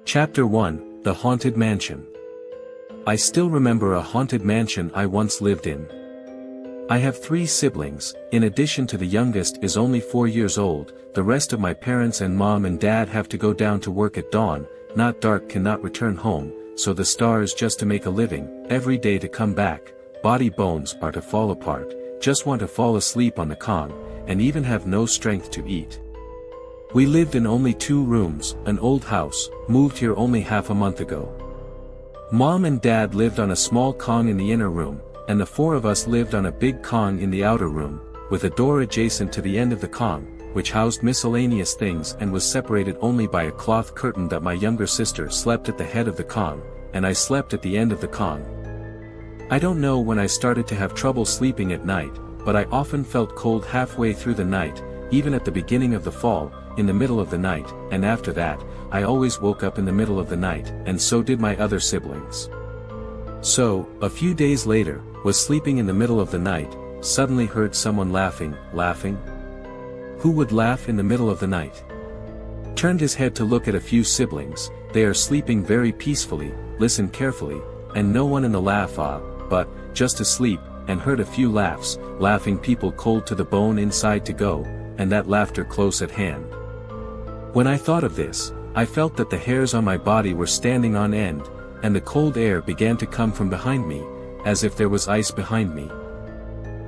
Chapter 1, The Haunted Mansion. I still remember a haunted mansion I once lived in. I have 3 siblings, in addition to the youngest is only 4 years old, the rest of my parents and mom and dad have to go down to work at dawn, not dark cannot return home, so the stars just to make a living, every day to come back, body bones are to fall apart, just want to fall asleep on the con, and even have no strength to eat. We lived in only 2 rooms, an old house, moved here only half a month ago. Mom and dad lived on a small con in the inner room, and the 4 of us lived on a big con in the outer room, with a door adjacent to the end of the con, which housed miscellaneous things and was separated only by a cloth curtain that my younger sister slept at the head of the con, and I slept at the end of the con. I don't know when I started to have trouble sleeping at night, but I often felt cold halfway through the night, even at the beginning of the fall, in the middle of the night, and after that, I always woke up in the middle of the night, and so did my other siblings. So, a few days later, was sleeping in the middle of the night, suddenly heard someone laughing. Who would laugh in the middle of the night? Turned his head to look at a few siblings, they are sleeping very peacefully, listened carefully, and no one in the laugh but, just asleep, and heard a few laughing people cold to the bone inside to go, and that laughter close at hand. When I thought of this, I felt that the hairs on my body were standing on end, and the cold air began to come from behind me, as if there was ice behind me.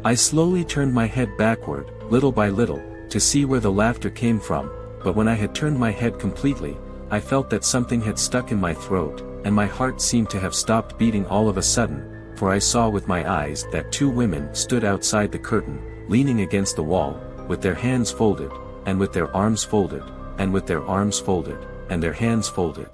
I slowly turned my head backward, little by little, to see where the laughter came from, but when I had turned my head completely, I felt that something had stuck in my throat, and my heart seemed to have stopped beating all of a sudden, for I saw with my eyes that 2 women stood outside the curtain, leaning against the wall, with their hands folded, and with their arms folded, and with their arms folded, and their hands folded.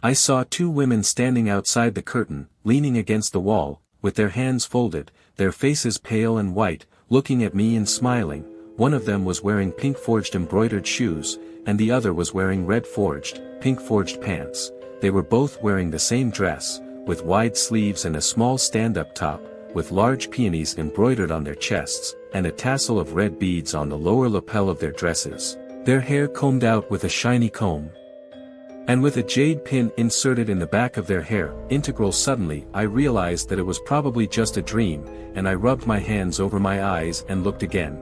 I saw 2 women standing outside the curtain, leaning against the wall, with their hands folded, their faces pale and white, looking at me and smiling. One of them was wearing pink forged embroidered shoes, and the other was wearing red forged, pink forged pants. They were both wearing the same dress, with wide sleeves and a small stand-up top, with large peonies embroidered on their chests, and a tassel of red beads on the lower lapel of their dresses, their hair combed out with a shiny comb, and with a jade pin inserted in the back of their hair. Suddenly I realized that it was probably just a dream, and I rubbed my hands over my eyes and looked again.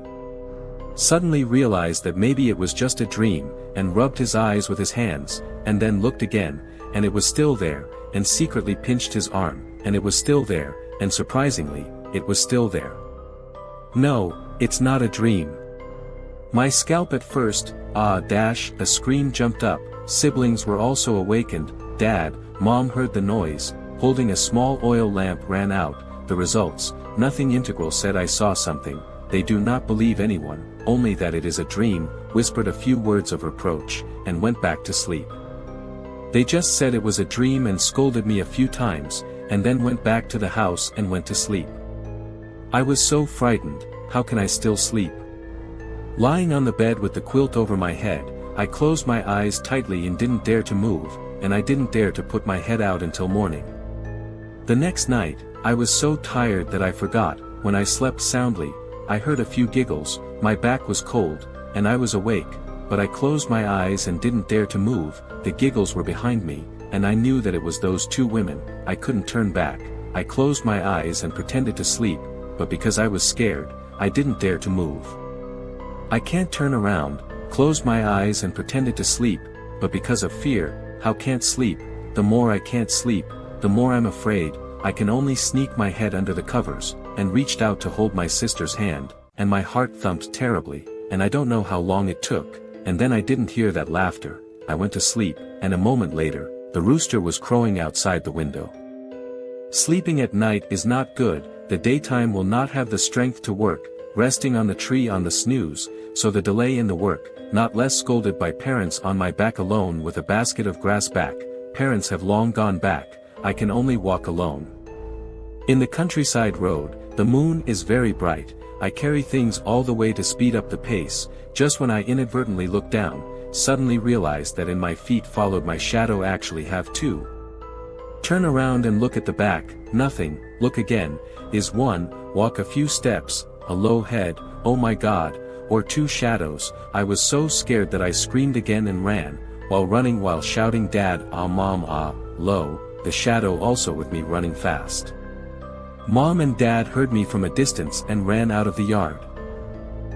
Suddenly realized that maybe it was just a dream, and rubbed his eyes with his hands, and then looked again, and it was still there, and secretly pinched his arm, and it was still there, and surprisingly, it was still there. No, it's not a dream. My scalp at first, a scream jumped up, siblings were also awakened, dad, mom heard the noise, holding a small oil lamp ran out, the results, nothing. Said I saw something, they do not believe anyone, only that it is a dream, whispered a few words of reproach, and went back to sleep. They just said it was a dream and scolded me a few times, and then went back to the house and went to sleep. I was so frightened, how can I still sleep? Lying on the bed with the quilt over my head, I closed my eyes tightly and didn't dare to move, and I didn't dare to put my head out until morning. The next night, I was so tired that I forgot. When I slept soundly, I heard a few giggles, my back was cold, and I was awake, but I closed my eyes and didn't dare to move. The giggles were behind me, and I knew that it was those 2 women. I couldn't turn back. I closed my eyes and pretended to sleep, but because I was scared, I didn't dare to move. I can't turn around, closed my eyes and pretended to sleep, but because of fear, how can't sleep, the more I can't sleep, the more I'm afraid. I can only sneak my head under the covers, and reached out to hold my sister's hand, and my heart thumped terribly, and I don't know how long it took, and then I didn't hear that laughter. I went to sleep, and a moment later, the rooster was crowing outside the window. Sleeping at night is not good, the daytime will not have the strength to work, resting on the tree on the snooze, so the delay in the work, not less scolded by parents on my back alone with a basket of grass back, parents have long gone back, I can only walk alone. In the countryside road, the moon is very bright, I carry things all the way to speed up the pace, just when I inadvertently look down, suddenly realized that in my feet followed my shadow actually have 2. Turn around and look at the back, nothing, look again, is 1, walk a few steps, a low head, oh my God, or 2 shadows. I was so scared that I screamed again and ran, while running while shouting dad ah mom ah, lo, the shadow also with me running fast. Mom and dad heard me from a distance and ran out of the yard.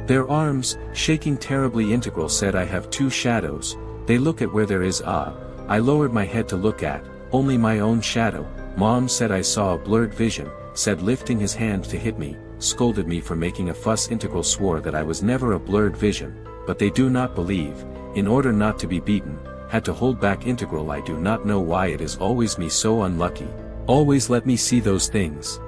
Their arms, shaking terribly. Integral said I have two shadows, they look at where there is ah. I lowered my head to look at, only my own shadow. Mom said I saw a blurred vision, said lifting his hand to hit me, scolded me for making a fuss. Integral swore that I was never a blurred vision, but they do not believe, in order not to be beaten, had to hold back. Integral I do not know why it is always me so unlucky, always let me see those things.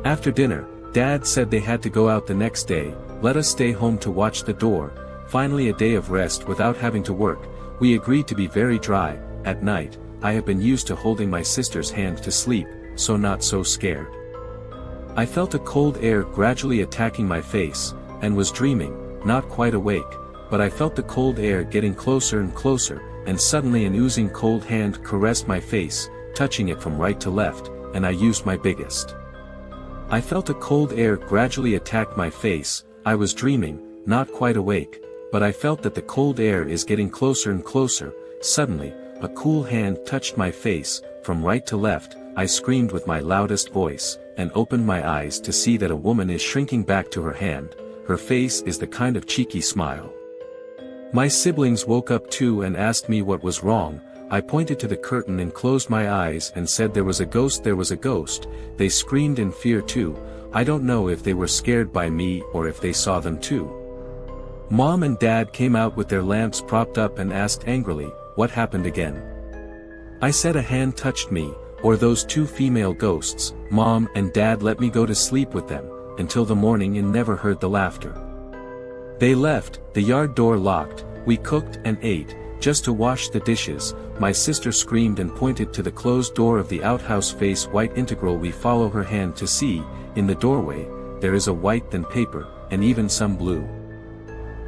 After dinner, Dad said they had to go out the next day, let us stay home to watch the door. Finally a day of rest without having to work. We agreed to be very dry. At night, I have been used to holding my sister's hand to sleep, so not so scared. I felt a cold air gradually attacking my face, and was dreaming, not quite awake, but I felt the cold air getting closer and closer, and suddenly an oozing cold hand caressed my face, touching it from right to left, and I used my biggest. I felt a cold air gradually attack my face. I was dreaming, not quite awake, but I felt that the cold air is getting closer and closer. Suddenly, a cool hand touched my face, from right to left. I screamed with my loudest voice, and opened my eyes to see that a woman is shrinking back to her hand. Her face is the kind of cheeky smile. My siblings woke up too and asked me what was wrong. I pointed to the curtain and closed my eyes and said there was a ghost, there was a ghost. They screamed in fear too. I don't know if they were scared by me or if they saw them too. Mom and Dad came out with their lamps propped up and asked angrily, what happened again? I said a hand touched me, or those two female ghosts. Mom and Dad let me go to sleep with them, until the morning and never heard the laughter. They left, the yard door locked. We cooked and ate, just to wash the dishes. My sister screamed and pointed to the closed door of the outhouse, face white. Integral we follow her hand to see, in the doorway, there is a white than paper, and even some blue.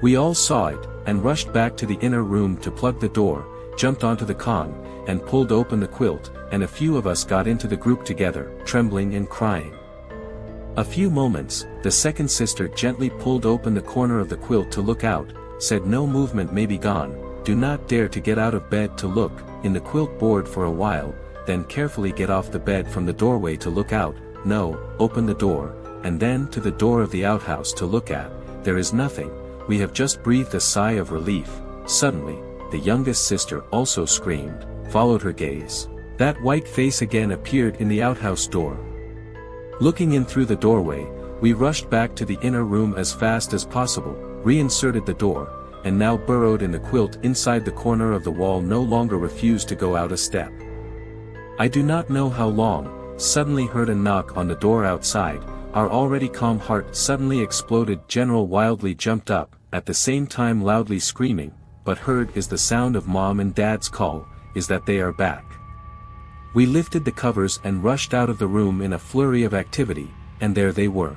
We all saw it, and rushed back to the inner room to plug the door, jumped onto the con, and pulled open the quilt, and a few of us got into the group together, trembling and crying. A few moments, the second sister gently pulled open the corner of the quilt to look out, said no movement may be gone, do not dare to get out of bed to look, in the quilt board for a while, then carefully get off the bed from the doorway to look out, no, open the door, and then to the door of the outhouse to look at, there is nothing. We have just breathed a sigh of relief. Suddenly, the youngest sister also screamed, followed her gaze. That white face again appeared in the outhouse door. Looking in through the doorway, we rushed back to the inner room as fast as possible, reinserted the door, and now burrowed in the quilt inside the corner of the wall, no longer refused to go out a step. I do not know how long, suddenly heard a knock on the door outside. Our already calm heart suddenly exploded. General wildly jumped up, at the same time loudly screaming, but heard is the sound of Mom and Dad's call, is that they are back. We lifted the covers and rushed out of the room in a flurry of activity, and there they were.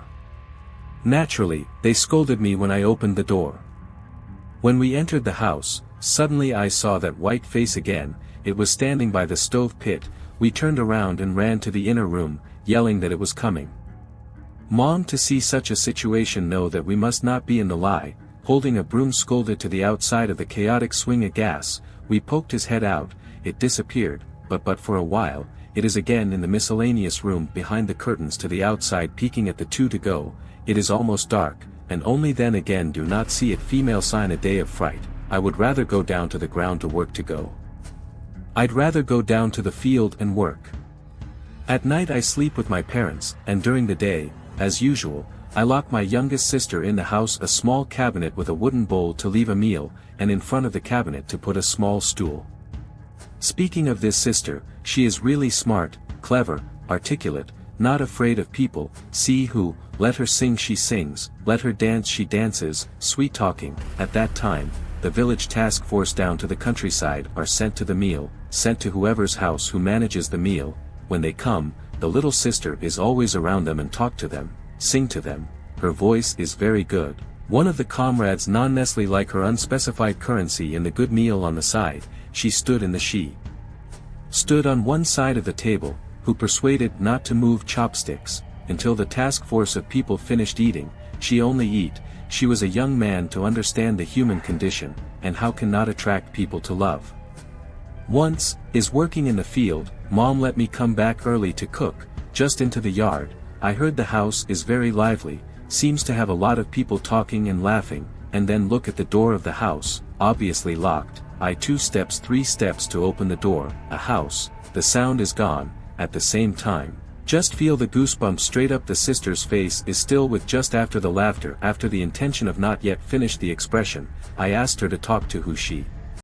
Naturally, they scolded me when I opened the door. When we entered the house, suddenly I saw that white face again. It was standing by the stove pit. We turned around and ran to the inner room, yelling that it was coming. Mom, to see such a situation, know that we must not be in the lie, holding a broom scolded to the outside of the chaotic swing of gas. We poked his head out, it disappeared, but for a while, it is again in the miscellaneous room behind the curtains to the outside, peeking at the two to go. It is almost dark, and only then again do not see it. Female sign a day of fright. I would rather go down to the ground to work to go. I'd rather go down to the field and work. At night I sleep with my parents, and during the day, as usual, I lock my youngest sister in the house, a small cabinet with a wooden bowl to leave a meal, and in front of the cabinet to put a small stool. Speaking of this sister, she is really smart, clever, articulate, not afraid of people. See who, let her sing she sings, let her dance she dances, sweet talking. At that time, the village task force down to the countryside are sent to the meal, sent to whoever's house who manages the meal. When they come, the little sister is always around them and talk to them, sing to them. Her voice is very good. One of the comrades non-Nestle like her unspecified currency in the good meal on the side. She stood on one side of the table, who persuaded not to move chopsticks, until the task force of people finished eating. She only eat. She was a young man to understand the human condition, and how can not attract people to love. Once, is working in the field, Mom let me come back early to cook, just into the yard. I heard the house is very lively, seems to have a lot of people talking and laughing, and then look at the door of the house, obviously locked. I 2 steps 3 steps to open the door, a house, the sound is gone, at the same time. Just feel the goosebumps straight up. The sister's face is still with just after the laughter, after the intention of not yet finished the expression. I asked her to talk to who she